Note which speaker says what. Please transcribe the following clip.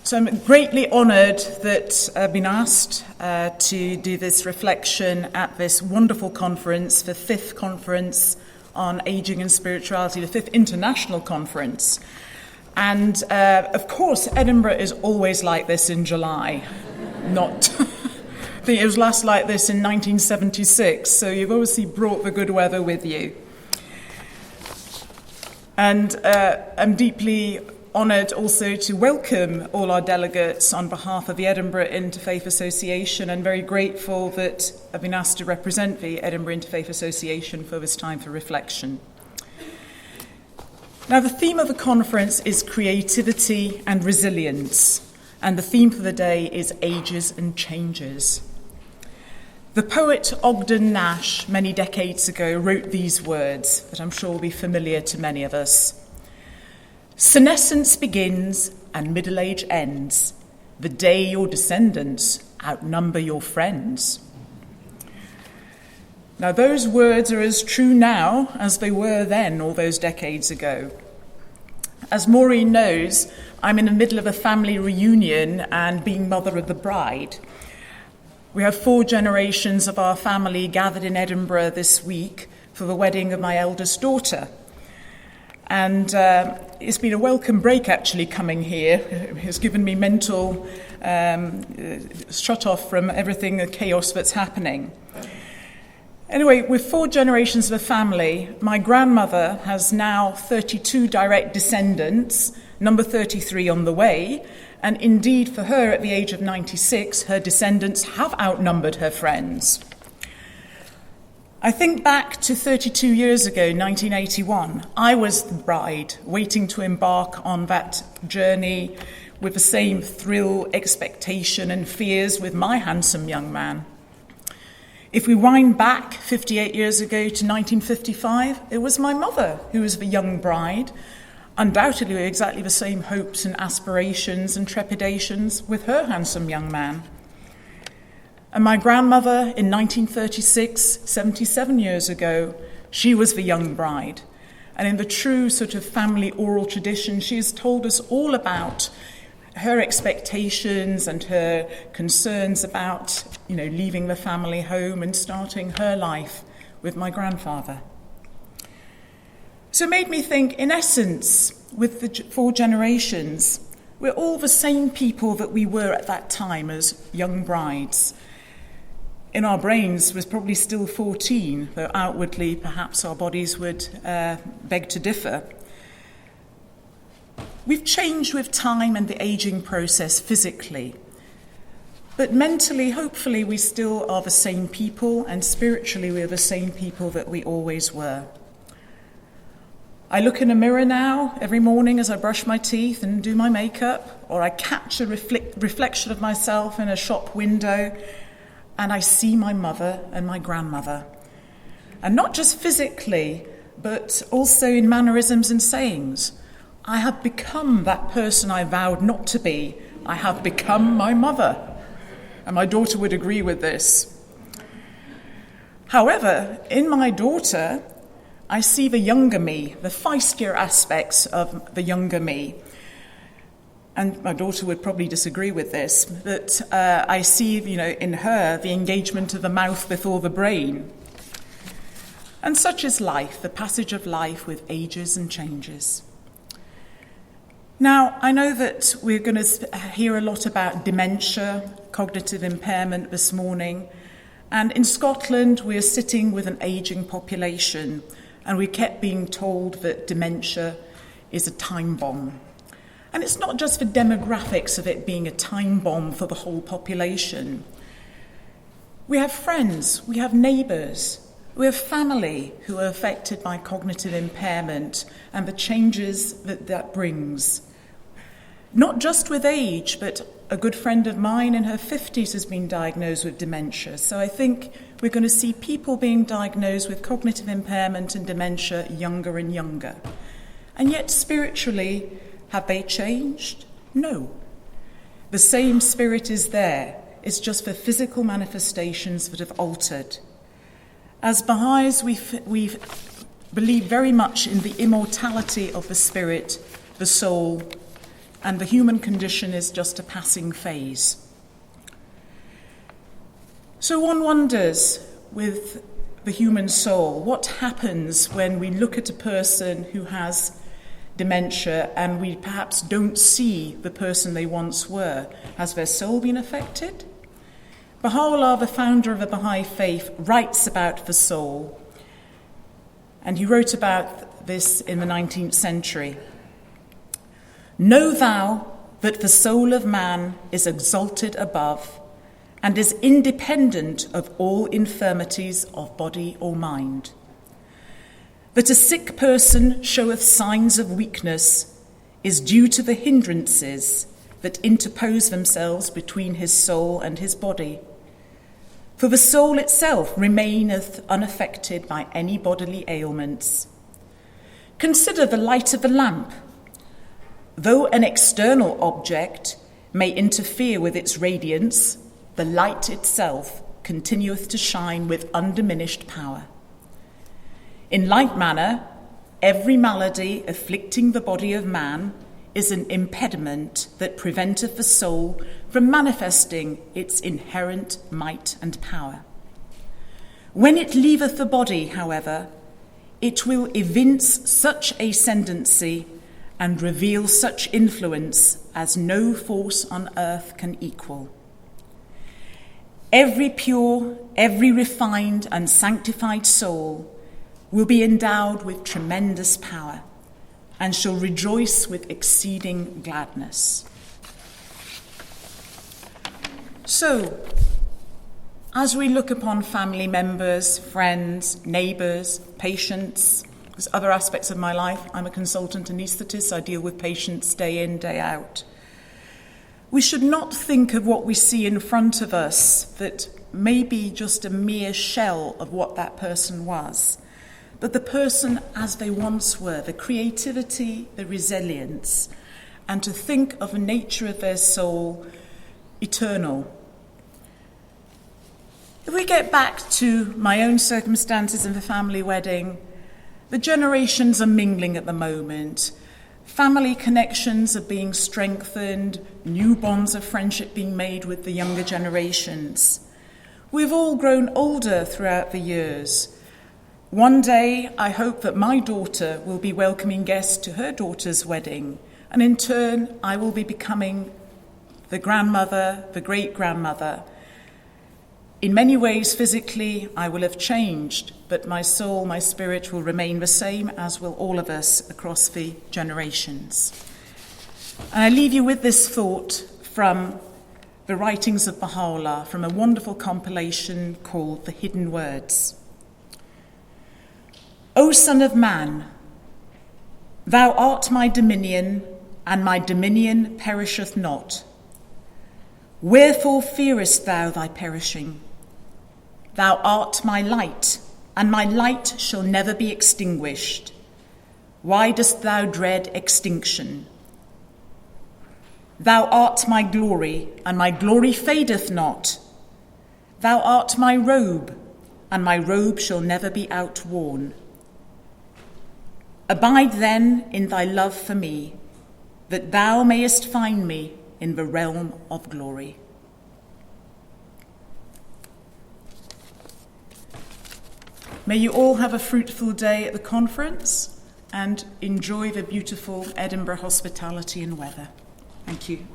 Speaker 1: So I'm greatly honoured that I've been asked to do this reflection at this wonderful conference, the 5th conference on ageing and spirituality, the 5th international conference. And of course, Edinburgh is always like this in July. Not, I think it was last like this in 1976, so you've obviously brought the good weather with you. And I'm deeply honoured also to welcome all our delegates on behalf of the Edinburgh Interfaith Association, and very grateful that I've been asked to represent the Edinburgh Interfaith Association for this time for reflection. Now, the theme of the conference is creativity and resilience, and the theme for the day is ages and changes. The poet Ogden Nash, many decades ago, wrote these words that I'm sure will be familiar to many of us. Senescence begins and middle age ends, the day your descendants outnumber your friends. Now, those words are as true now as they were then, all those decades ago. As Maureen knows, I'm in the middle of a family reunion and being mother of the bride. We have 4 generations of our family gathered in Edinburgh this week for the wedding of my eldest daughter. And it's been a welcome break, actually, coming here. It has given me mental shut off from everything, the chaos that's happening. Anyway, with 4 generations of a family, my grandmother has now 32 direct descendants, number 33 on the way, and indeed for her at the age of 96, her descendants have outnumbered her friends. I think back to 32 years ago, 1981. I was the bride, waiting to embark on that journey with the same thrill, expectation and fears with my handsome young man. If we wind back 58 years ago to 1955, it was my mother who was the young bride, undoubtedly with exactly the same hopes and aspirations and trepidations with her handsome young man. And my grandmother in 1936, 77 years ago, she was the young bride. And in the true sort of family oral tradition, she has told us all about her expectations and her concerns about, leaving the family home and starting her life with my grandfather. So it made me think, in essence, with the 4 generations, we're all the same people that we were at that time as young brides. In our brains was probably still 14, though outwardly perhaps our bodies would beg to differ. We've changed with time and the ageing process physically, but mentally, hopefully, we still are the same people, and spiritually we are the same people that we always were. I look in a mirror now every morning as I brush my teeth and do my makeup, or I catch a reflection of myself in a shop window, and I see my mother and my grandmother. And not just physically, but also in mannerisms and sayings. I have become that person I vowed not to be. I have become my mother. And my daughter would agree with this. However, in my daughter, I see the younger me, the feistier aspects of the younger me. And my daughter would probably disagree with this, but I see, in her, the engagement of the mouth before the brain. And such is life, the passage of life with ages and changes. Now, I know that we're going to hear a lot about dementia, cognitive impairment this morning. And in Scotland, we're sitting with an ageing population, and we kept being told that dementia is a time bomb. And it's not just the demographics of it being a time bomb for the whole population. We have friends, we have neighbours, we have family who are affected by cognitive impairment and the changes that brings. Not just with age, but a good friend of mine in her 50s has been diagnosed with dementia. So I think we're going to see people being diagnosed with cognitive impairment and dementia younger and younger. And yet spiritually, have they changed? No. The same spirit is there. It's just the physical manifestations that have altered. As Baha'is, we believe very much in the immortality of the spirit, the soul, and the human condition is just a passing phase. So one wonders, with the human soul, what happens when we look at a person who has dementia and we perhaps don't see the person they once were? Has their soul been affected? Baha'u'llah, the founder of the Bahai faith, writes about the soul, and he wrote about this in the 19th century. Know thou that the soul of man is exalted above and is independent of all infirmities of body or mind. That a sick person showeth signs of weakness is due to the hindrances that interpose themselves between his soul and his body. For the soul itself remaineth unaffected by any bodily ailments. Consider the light of the lamp. Though an external object may interfere with its radiance, the light itself continueth to shine with undiminished power. In like manner, every malady afflicting the body of man is an impediment that preventeth the soul from manifesting its inherent might and power. When it leaveth the body, however, it will evince such ascendancy and reveal such influence as no force on earth can equal. Every pure, every refined and sanctified soul will be endowed with tremendous power and shall rejoice with exceeding gladness. So, as we look upon family members, friends, neighbours, patients, there's other aspects of my life. I'm a consultant anaesthetist. I deal with patients day in, day out. We should not think of what we see in front of us that may be just a mere shell of what that person was, but the person as they once were, the creativity, the resilience, and to think of the nature of their soul eternal. If we get back to my own circumstances in the family wedding, the generations are mingling at the moment. Family connections are being strengthened, new bonds of friendship being made with the younger generations. We've all grown older throughout the years. One day, I hope that my daughter will be welcoming guests to her daughter's wedding, and in turn, I will be becoming the grandmother, the great-grandmother. In many ways, physically, I will have changed, but my soul, my spirit will remain the same, as will all of us across the generations. And I leave you with this thought from the writings of Baha'u'llah, from a wonderful compilation called The Hidden Words. O Son of Man, thou art my dominion, and my dominion perisheth not. Wherefore fearest thou thy perishing? Thou art my light, and my light shall never be extinguished. Why dost thou dread extinction? Thou art my glory, and my glory fadeth not. Thou art my robe, and my robe shall never be outworn. Abide then in thy love for me, that thou mayest find me in the realm of glory. May you all have a fruitful day at the conference and enjoy the beautiful Edinburgh hospitality and weather. Thank you.